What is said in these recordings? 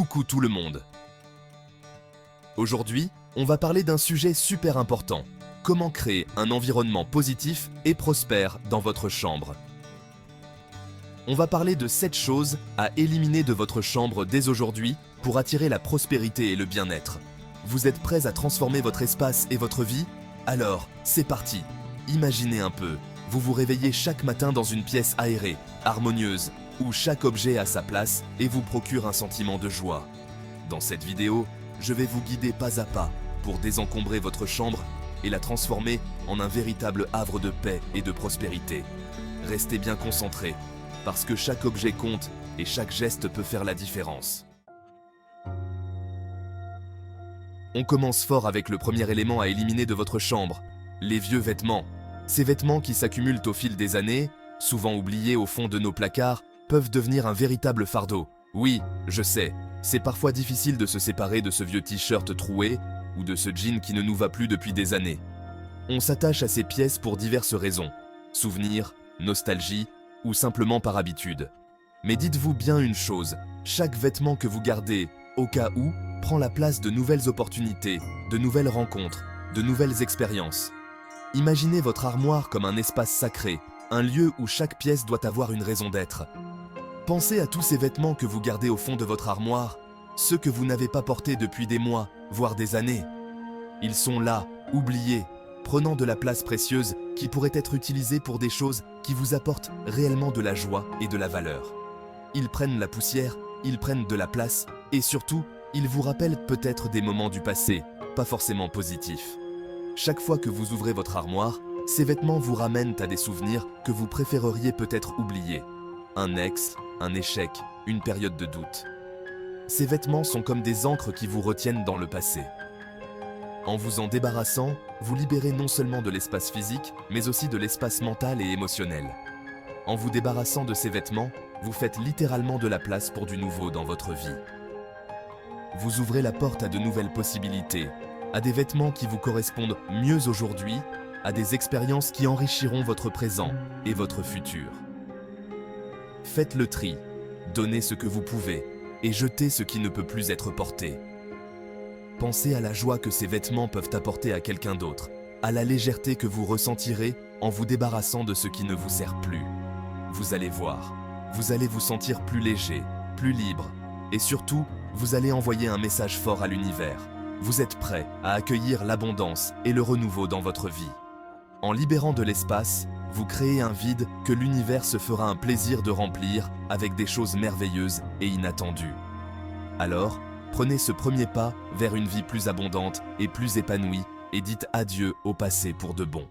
Coucou tout le monde. Aujourd'hui, on va parler d'un sujet super important. Comment créer un environnement positif et prospère dans votre chambre. On va parler de 7 choses à éliminer de votre chambre dès aujourd'hui pour attirer la prospérité et le bien-être. Vous êtes prêts à transformer votre espace et votre vie? Alors, c'est parti. Imaginez un peu, vous vous réveillez chaque matin dans une pièce aérée, harmonieuse, où chaque objet a sa place et vous procure un sentiment de joie. Dans cette vidéo, je vais vous guider pas à pas pour désencombrer votre chambre et la transformer en un véritable havre de paix et de prospérité. Restez bien concentrés, parce que chaque objet compte et chaque geste peut faire la différence. On commence fort avec le premier élément à éliminer de votre chambre, les vieux vêtements. Ces vêtements qui s'accumulent au fil des années, souvent oubliés au fond de nos placards, peuvent devenir un véritable fardeau. Oui, je sais, c'est parfois difficile de se séparer de ce vieux t-shirt troué ou de ce jean qui ne nous va plus depuis des années. On s'attache à ces pièces pour diverses raisons, souvenirs, nostalgie ou simplement par habitude. Mais dites-vous bien une chose, chaque vêtement que vous gardez, au cas où, prend la place de nouvelles opportunités, de nouvelles rencontres, de nouvelles expériences. Imaginez votre armoire comme un espace sacré, un lieu où chaque pièce doit avoir une raison d'être. Pensez à tous ces vêtements que vous gardez au fond de votre armoire, ceux que vous n'avez pas portés depuis des mois, voire des années. Ils sont là, oubliés, prenant de la place précieuse qui pourrait être utilisée pour des choses qui vous apportent réellement de la joie et de la valeur. Ils prennent la poussière, ils prennent de la place et surtout, ils vous rappellent peut-être des moments du passé, pas forcément positifs. Chaque fois que vous ouvrez votre armoire, ces vêtements vous ramènent à des souvenirs que vous préféreriez peut-être oublier. Un ex, un échec, une période de doute. Ces vêtements sont comme des encres qui vous retiennent dans le passé. En vous en débarrassant, vous libérez non seulement de l'espace physique, mais aussi de l'espace mental et émotionnel. En vous débarrassant de ces vêtements, vous faites littéralement de la place pour du nouveau dans votre vie. Vous ouvrez la porte à de nouvelles possibilités, à des vêtements qui vous correspondent mieux aujourd'hui, à des expériences qui enrichiront votre présent et votre futur. Faites le tri, donnez ce que vous pouvez et jetez ce qui ne peut plus être porté. Pensez à la joie que ces vêtements peuvent apporter à quelqu'un d'autre, à la légèreté que vous ressentirez en vous débarrassant de ce qui ne vous sert plus. Vous allez voir, vous allez vous sentir plus léger, plus libre et surtout, vous allez envoyer un message fort à l'univers. Vous êtes prêt à accueillir l'abondance et le renouveau dans votre vie. En libérant de l'espace, vous créez un vide que l'univers se fera un plaisir de remplir avec des choses merveilleuses et inattendues. Alors, prenez ce premier pas vers une vie plus abondante et plus épanouie et dites adieu au passé pour de bon.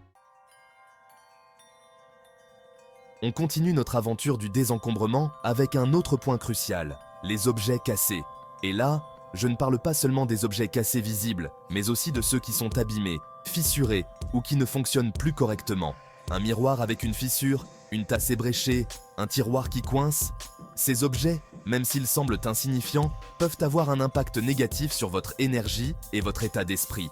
On continue notre aventure du désencombrement avec un autre point crucial, les objets cassés. Et là, je ne parle pas seulement des objets cassés visibles, mais aussi de ceux qui sont abîmés, fissurés ou qui ne fonctionnent plus correctement. Un miroir avec une fissure, une tasse ébréchée, un tiroir qui coince. Ces objets, même s'ils semblent insignifiants, peuvent avoir un impact négatif sur votre énergie et votre état d'esprit.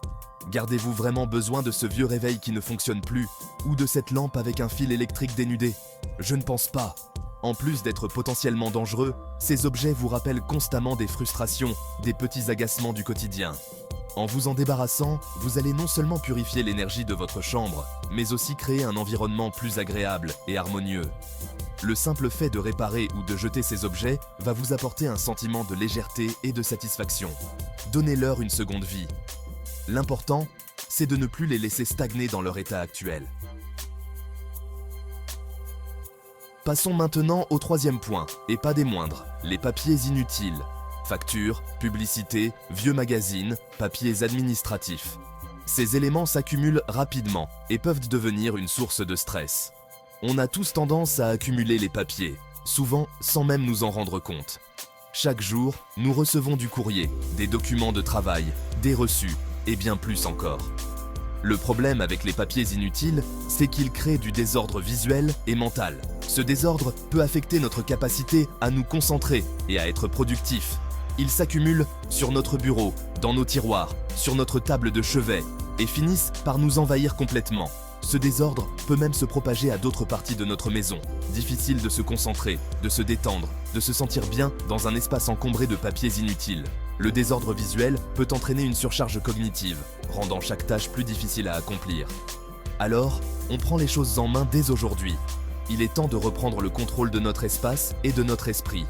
Gardez-vous vraiment besoin de ce vieux réveil qui ne fonctionne plus, ou de cette lampe avec un fil électrique dénudé? Je ne pense pas. En plus d'être potentiellement dangereux, ces objets vous rappellent constamment des frustrations, des petits agacements du quotidien. En vous en débarrassant, vous allez non seulement purifier l'énergie de votre chambre, mais aussi créer un environnement plus agréable et harmonieux. Le simple fait de réparer ou de jeter ces objets va vous apporter un sentiment de légèreté et de satisfaction. Donnez-leur une seconde vie. L'important, c'est de ne plus les laisser stagner dans leur état actuel. Passons maintenant au troisième point, et pas des moindres, les papiers inutiles. Factures, publicités, vieux magazines, papiers administratifs. Ces éléments s'accumulent rapidement et peuvent devenir une source de stress. On a tous tendance à accumuler les papiers, souvent sans même nous en rendre compte. Chaque jour, nous recevons du courrier, des documents de travail, des reçus et bien plus encore. Le problème avec les papiers inutiles, c'est qu'ils créent du désordre visuel et mental. Ce désordre peut affecter notre capacité à nous concentrer et à être productifs. Ils s'accumulent sur notre bureau, dans nos tiroirs, sur notre table de chevet et finissent par nous envahir complètement. Ce désordre peut même se propager à d'autres parties de notre maison. Difficile de se concentrer, de se détendre, de se sentir bien dans un espace encombré de papiers inutiles. Le désordre visuel peut entraîner une surcharge cognitive, rendant chaque tâche plus difficile à accomplir. Alors, on prend les choses en main dès aujourd'hui. Il est temps de reprendre le contrôle de notre espace et de notre esprit.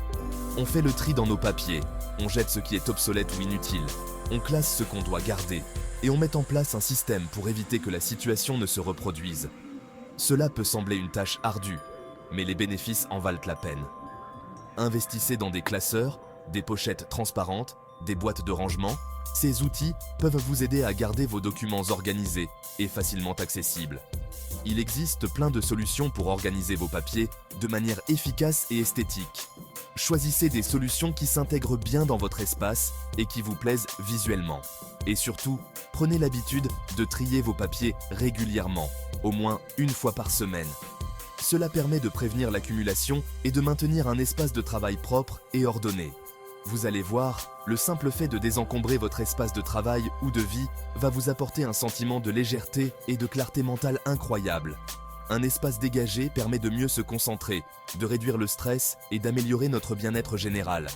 On fait le tri dans nos papiers, on jette ce qui est obsolète ou inutile, on classe ce qu'on doit garder, et on met en place un système pour éviter que la situation ne se reproduise. Cela peut sembler une tâche ardue, mais les bénéfices en valent la peine. Investissez dans des classeurs, des pochettes transparentes, des boîtes de rangement. Ces outils peuvent vous aider à garder vos documents organisés et facilement accessibles. Il existe plein de solutions pour organiser vos papiers de manière efficace et esthétique. Choisissez des solutions qui s'intègrent bien dans votre espace et qui vous plaisent visuellement. Et surtout, prenez l'habitude de trier vos papiers régulièrement, au moins une fois par semaine. Cela permet de prévenir l'accumulation et de maintenir un espace de travail propre et ordonné. Vous allez voir, le simple fait de désencombrer votre espace de travail ou de vie va vous apporter un sentiment de légèreté et de clarté mentale incroyable. Un espace dégagé permet de mieux se concentrer, de réduire le stress et d'améliorer notre bien-être général.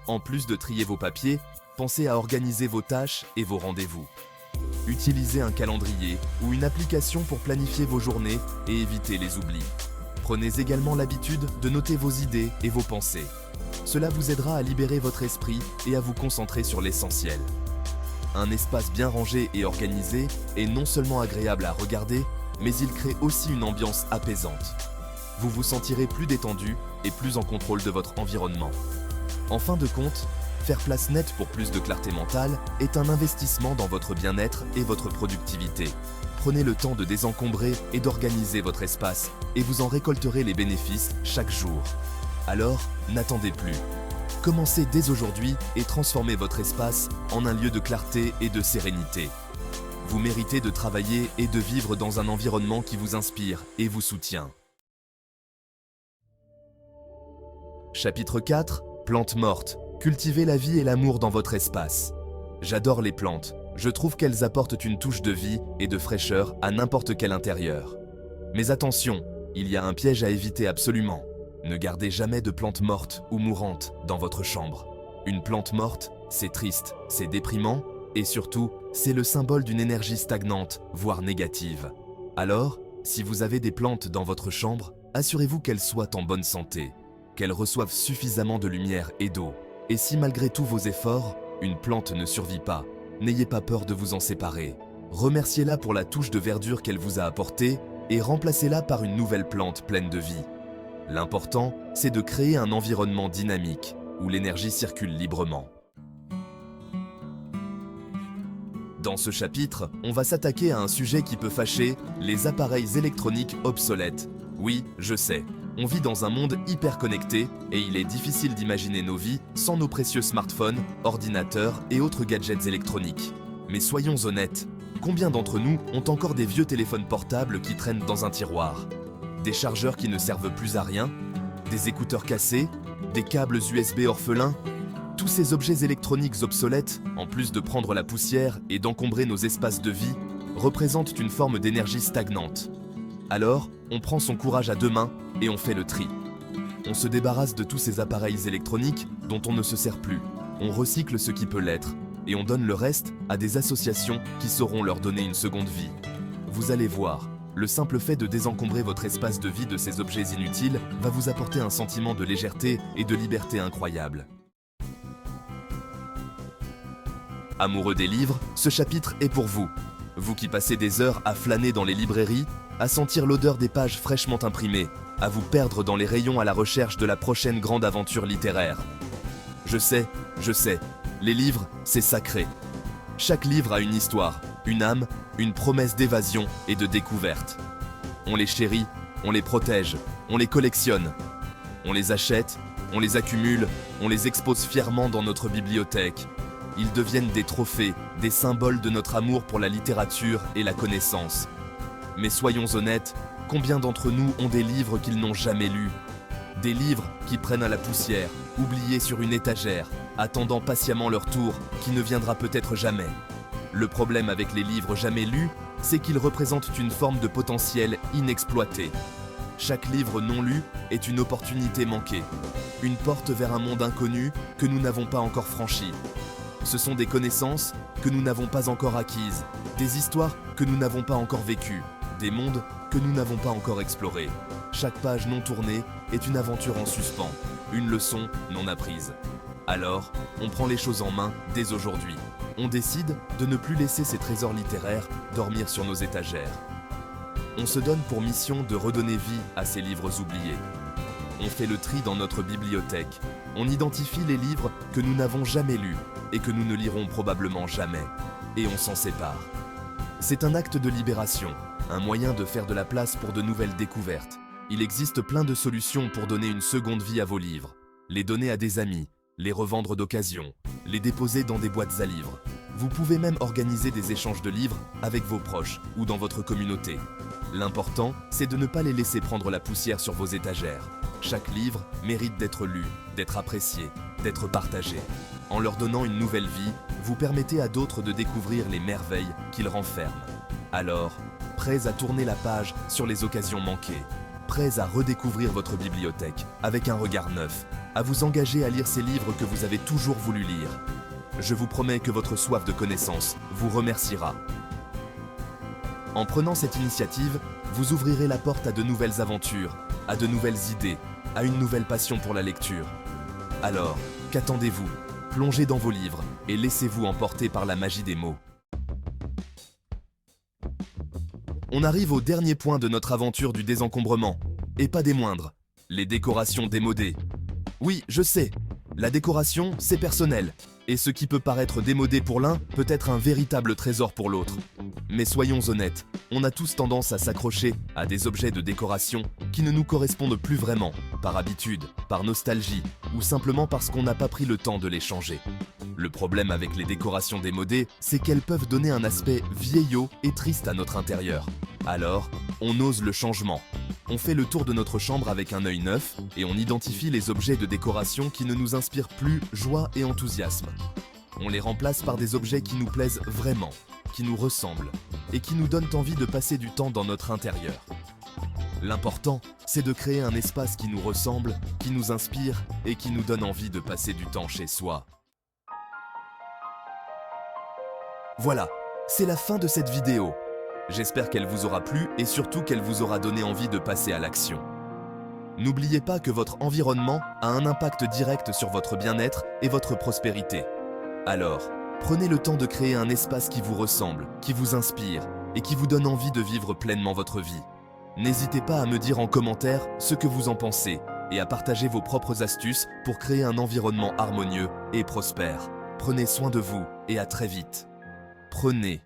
En plus de trier vos papiers, pensez à organiser vos tâches et vos rendez-vous. Utilisez un calendrier ou une application pour planifier vos journées et éviter les oublis. Prenez également l'habitude de noter vos idées et vos pensées. Cela vous aidera à libérer votre esprit et à vous concentrer sur l'essentiel. Un espace bien rangé et organisé est non seulement agréable à regarder, mais il crée aussi une ambiance apaisante. Vous vous sentirez plus détendu et plus en contrôle de votre environnement. En fin de compte, faire place nette pour plus de clarté mentale est un investissement dans votre bien-être et votre productivité. Prenez le temps de désencombrer et d'organiser votre espace et vous en récolterez les bénéfices chaque jour. Alors, n'attendez plus. Commencez dès aujourd'hui et transformez votre espace en un lieu de clarté et de sérénité. Vous méritez de travailler et de vivre dans un environnement qui vous inspire et vous soutient. Chapitre 4. Plantes mortes. Cultivez la vie et l'amour dans votre espace. J'adore les plantes. Je trouve qu'elles apportent une touche de vie et de fraîcheur à n'importe quel intérieur. Mais attention, il y a un piège à éviter absolument. Ne gardez jamais de plantes mortes ou mourantes dans votre chambre. Une plante morte, c'est triste, c'est déprimant et surtout, c'est le symbole d'une énergie stagnante, voire négative. Alors, si vous avez des plantes dans votre chambre, assurez-vous qu'elles soient en bonne santé, qu'elles reçoivent suffisamment de lumière et d'eau. Et si malgré tous vos efforts, une plante ne survit pas, n'ayez pas peur de vous en séparer. Remerciez-la pour la touche de verdure qu'elle vous a apportée et remplacez-la par une nouvelle plante pleine de vie. L'important, c'est de créer un environnement dynamique, où l'énergie circule librement. Dans ce chapitre, on va s'attaquer à un sujet qui peut fâcher, les appareils électroniques obsolètes. Oui, je sais, on vit dans un monde hyper connecté et il est difficile d'imaginer nos vies sans nos précieux smartphones, ordinateurs et autres gadgets électroniques. Mais soyons honnêtes, combien d'entre nous ont encore des vieux téléphones portables qui traînent dans un tiroir ? Des chargeurs qui ne servent plus à rien, des écouteurs cassés, des câbles USB orphelins. Tous ces objets électroniques obsolètes, en plus de prendre la poussière et d'encombrer nos espaces de vie, représentent une forme d'énergie stagnante. Alors, on prend son courage à deux mains et on fait le tri. On se débarrasse de tous ces appareils électroniques dont on ne se sert plus. On recycle ce qui peut l'être et on donne le reste à des associations qui sauront leur donner une seconde vie. Vous allez voir. Le simple fait de désencombrer votre espace de vie de ces objets inutiles va vous apporter un sentiment de légèreté et de liberté incroyable. Amoureux des livres, ce chapitre est pour vous. Vous qui passez des heures à flâner dans les librairies, à sentir l'odeur des pages fraîchement imprimées, à vous perdre dans les rayons à la recherche de la prochaine grande aventure littéraire. Je sais, les livres, c'est sacré. Chaque livre a une histoire, une âme, une promesse d'évasion et de découverte. On les chérit, on les protège, on les collectionne. On les achète, on les accumule, on les expose fièrement dans notre bibliothèque. Ils deviennent des trophées, des symboles de notre amour pour la littérature et la connaissance. Mais soyons honnêtes, combien d'entre nous ont des livres qu'ils n'ont jamais lus ? Des livres qui prennent à la poussière, oubliés sur une étagère, attendant patiemment leur tour qui ne viendra peut-être jamais. Le problème avec les livres jamais lus, c'est qu'ils représentent une forme de potentiel inexploité. Chaque livre non lu est une opportunité manquée, une porte vers un monde inconnu que nous n'avons pas encore franchi. Ce sont des connaissances que nous n'avons pas encore acquises, des histoires que nous n'avons pas encore vécues, des mondes que nous n'avons pas encore explorés. Chaque page non tournée est une aventure en suspens, une leçon non apprise. Alors, on prend les choses en main dès aujourd'hui. On décide de ne plus laisser ces trésors littéraires dormir sur nos étagères. On se donne pour mission de redonner vie à ces livres oubliés. On fait le tri dans notre bibliothèque. On identifie les livres que nous n'avons jamais lus et que nous ne lirons probablement jamais. Et on s'en sépare. C'est un acte de libération, un moyen de faire de la place pour de nouvelles découvertes. Il existe plein de solutions pour donner une seconde vie à vos livres. Les donner à des amis, les revendre d'occasion, les déposer dans des boîtes à livres. Vous pouvez même organiser des échanges de livres avec vos proches ou dans votre communauté. L'important, c'est de ne pas les laisser prendre la poussière sur vos étagères. Chaque livre mérite d'être lu, d'être apprécié, d'être partagé. En leur donnant une nouvelle vie, vous permettez à d'autres de découvrir les merveilles qu'ils renferment. Alors, prêts à tourner la page sur les occasions manquées, prêts à redécouvrir votre bibliothèque avec un regard neuf, à vous engager à lire ces livres que vous avez toujours voulu lire. Je vous promets que votre soif de connaissance vous remerciera. En prenant cette initiative, vous ouvrirez la porte à de nouvelles aventures, à de nouvelles idées, à une nouvelle passion pour la lecture. Alors, qu'attendez-vous? Plongez dans vos livres et laissez-vous emporter par la magie des mots. On arrive au dernier point de notre aventure du désencombrement, et pas des moindres, les décorations démodées. Oui, je sais, la décoration, c'est personnel, et ce qui peut paraître démodé pour l'un peut être un véritable trésor pour l'autre. Mais soyons honnêtes, on a tous tendance à s'accrocher à des objets de décoration qui ne nous correspondent plus vraiment, par habitude, par nostalgie, ou simplement parce qu'on n'a pas pris le temps de les changer. Le problème avec les décorations démodées, c'est qu'elles peuvent donner un aspect vieillot et triste à notre intérieur. Alors, on ose le changement. On fait le tour de notre chambre avec un œil neuf et on identifie les objets de décoration qui ne nous inspirent plus joie et enthousiasme. On les remplace par des objets qui nous plaisent vraiment, qui nous ressemblent et qui nous donnent envie de passer du temps dans notre intérieur. L'important, c'est de créer un espace qui nous ressemble, qui nous inspire et qui nous donne envie de passer du temps chez soi. Voilà, c'est la fin de cette vidéo. J'espère qu'elle vous aura plu et surtout qu'elle vous aura donné envie de passer à l'action. N'oubliez pas que votre environnement a un impact direct sur votre bien-être et votre prospérité. Alors, prenez le temps de créer un espace qui vous ressemble, qui vous inspire et qui vous donne envie de vivre pleinement votre vie. N'hésitez pas à me dire en commentaire ce que vous en pensez et à partager vos propres astuces pour créer un environnement harmonieux et prospère. Prenez soin de vous et à très vite. Prenez